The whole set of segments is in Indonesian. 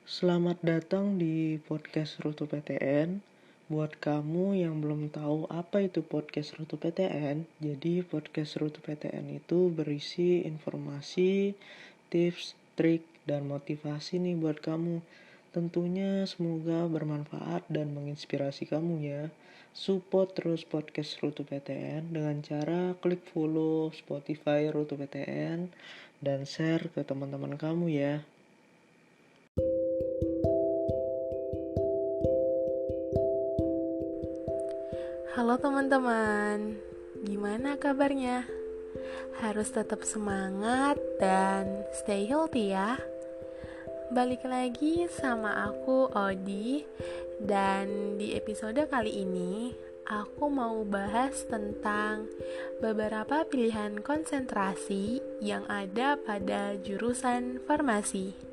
Selamat datang di podcast Rute PTN. Buat kamu yang belum tahu apa itu podcast Rute PTN, jadi podcast Rute PTN itu berisi informasi, tips, trik, dan motivasi nih buat kamu. Tentunya semoga bermanfaat dan menginspirasi kamu ya. Support terus podcast Rute PTN dengan cara klik follow Spotify Rute PTN dan share ke teman-teman kamu ya. Halo teman-teman, gimana kabarnya? Harus tetap semangat dan stay healthy ya. Balik lagi sama aku Odi. Dan di episode kali ini aku mau bahas tentang beberapa pilihan konsentrasi yang ada pada jurusan farmasi.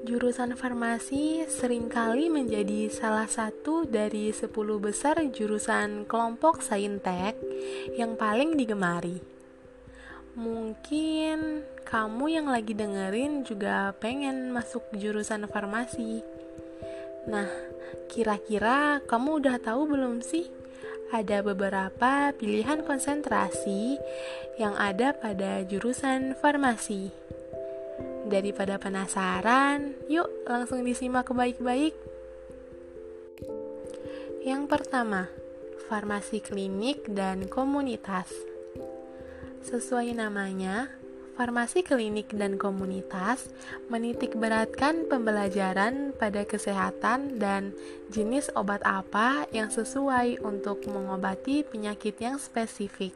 Jurusan farmasi seringkali menjadi salah satu dari 10 besar jurusan kelompok saintek yang paling digemari. Mungkin kamu yang lagi dengerin juga pengen masuk jurusan farmasi. Nah, kira-kira kamu udah tahu belum sih? Ada beberapa pilihan konsentrasi yang ada pada jurusan farmasi. Daripada penasaran, yuk langsung disimak baik-baik. Yang pertama, farmasi klinik dan komunitas. Sesuai namanya, farmasi klinik dan komunitas menitik beratkan pembelajaran pada kesehatan dan jenis obat apa yang sesuai untuk mengobati penyakit yang spesifik.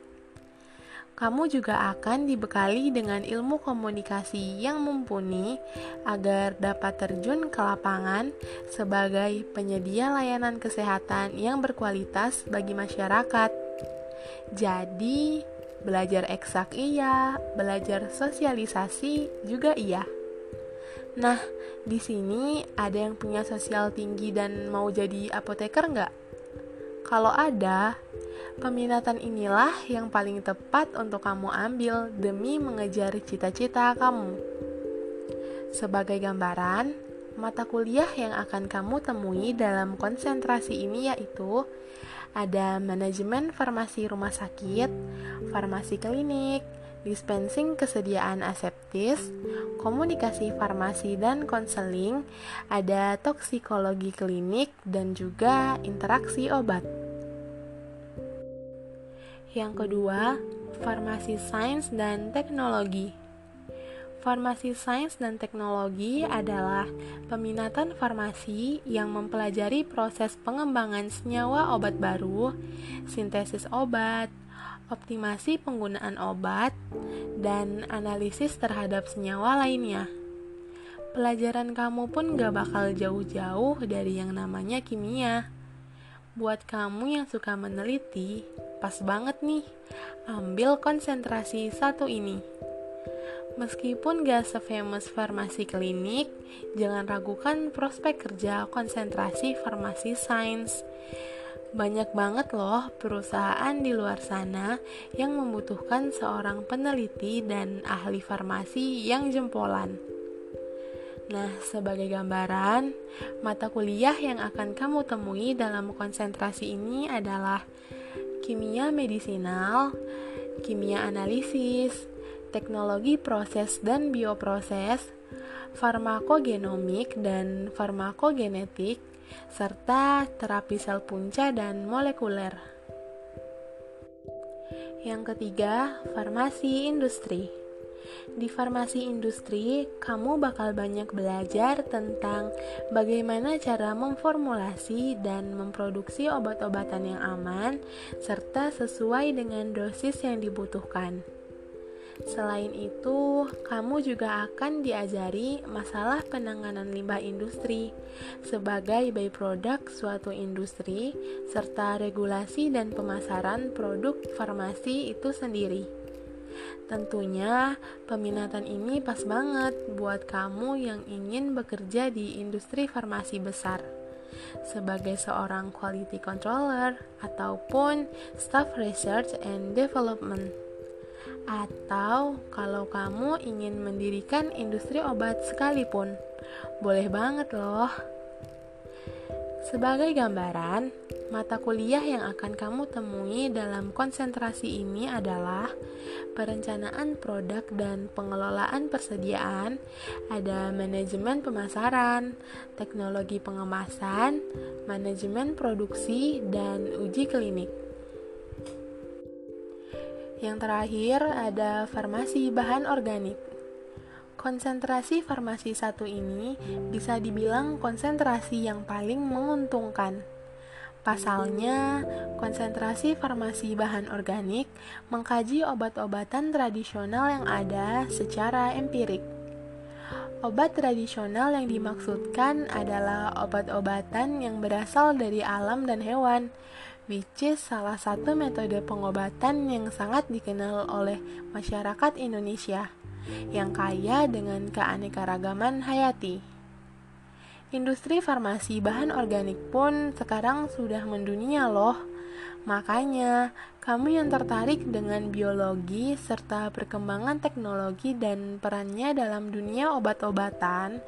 Kamu juga akan dibekali dengan ilmu komunikasi yang mumpuni agar dapat terjun ke lapangan sebagai penyedia layanan kesehatan yang berkualitas bagi masyarakat. Jadi, belajar eksak iya, belajar sosialisasi juga iya. Nah, di sini ada yang punya sosial tinggi dan mau jadi apoteker nggak? Kalau ada, peminatan inilah yang paling tepat untuk kamu ambil demi mengejar cita-cita kamu. Sebagai gambaran, mata kuliah yang akan kamu temui dalam konsentrasi ini yaitu ada manajemen farmasi rumah sakit, farmasi klinik, dispensing kesediaan aseptis, komunikasi farmasi dan konseling, ada toksikologi klinik, dan juga interaksi obat. Yang kedua, farmasi sains dan teknologi. Farmasi sains dan teknologi adalah peminatan farmasi yang mempelajari proses pengembangan senyawa obat baru, sintesis obat, optimasi penggunaan obat, dan analisis terhadap senyawa lainnya. Pelajaran kamu pun gak bakal jauh-jauh dari yang namanya kimia. Buat kamu yang suka meneliti, pas banget nih, ambil konsentrasi satu ini. Meskipun gak se-famous farmasi klinik, jangan ragukan prospek kerja konsentrasi farmasi sains. Banyak banget loh perusahaan di luar sana yang membutuhkan seorang peneliti dan ahli farmasi yang jempolan. Nah, sebagai gambaran, mata kuliah yang akan kamu temui dalam konsentrasi ini adalah kimia medisinal, kimia analisis, teknologi proses dan bioproses, farmakogenomik dan farmakogenetik, serta terapi sel punca dan molekuler. Yang ketiga, farmasi industri. Di farmasi industri, kamu bakal banyak belajar tentang bagaimana cara memformulasi dan memproduksi obat-obatan yang aman serta sesuai dengan dosis yang dibutuhkan. Selain itu, kamu juga akan diajari masalah penanganan limbah industri sebagai byproduct suatu industri serta regulasi dan pemasaran produk farmasi itu sendiri. Tentunya, peminatan ini pas banget buat kamu yang ingin bekerja di industri farmasi besar sebagai seorang quality controller ataupun staff research and development. Atau kalau kamu ingin mendirikan industri obat sekalipun, boleh banget loh. Sebagai gambaran, mata kuliah yang akan kamu temui dalam konsentrasi ini adalah perencanaan produk dan pengelolaan persediaan, ada manajemen pemasaran, teknologi pengemasan, manajemen produksi, dan uji klinik. Yang terakhir ada farmasi bahan organik. Konsentrasi farmasi satu ini bisa dibilang konsentrasi yang paling menguntungkan. Pasalnya, konsentrasi farmasi bahan organik mengkaji obat-obatan tradisional yang ada secara empirik. Obat tradisional yang dimaksudkan adalah obat-obatan yang berasal dari alam dan hewan, which is salah satu metode pengobatan yang sangat dikenal oleh masyarakat Indonesia yang kaya dengan keanekaragaman hayati. Industri farmasi bahan organik pun sekarang sudah mendunia loh. Makanya, kamu yang tertarik dengan biologi serta perkembangan teknologi dan perannya dalam dunia obat-obatan,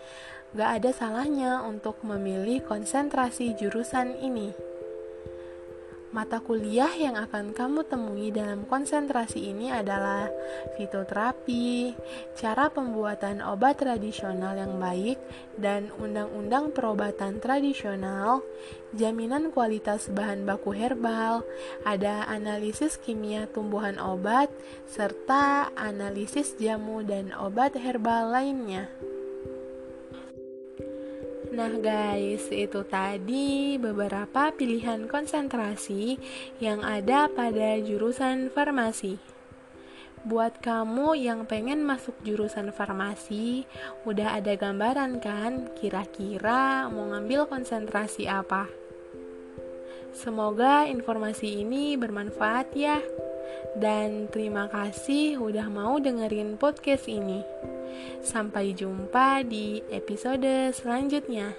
gak ada salahnya untuk memilih konsentrasi jurusan ini. Mata kuliah yang akan kamu temui dalam konsentrasi ini adalah fitoterapi, cara pembuatan obat tradisional yang baik, dan undang-undang perobatan tradisional, jaminan kualitas bahan baku herbal, ada analisis kimia tumbuhan obat, serta analisis jamu dan obat herbal lainnya. Nah guys, itu tadi beberapa pilihan konsentrasi yang ada pada jurusan farmasi. Buat kamu yang pengen masuk jurusan farmasi, udah ada gambaran kan kira-kira mau ngambil konsentrasi apa? Semoga informasi ini bermanfaat ya. Dan terima kasih udah mau dengerin podcast ini. Sampai jumpa di episode selanjutnya.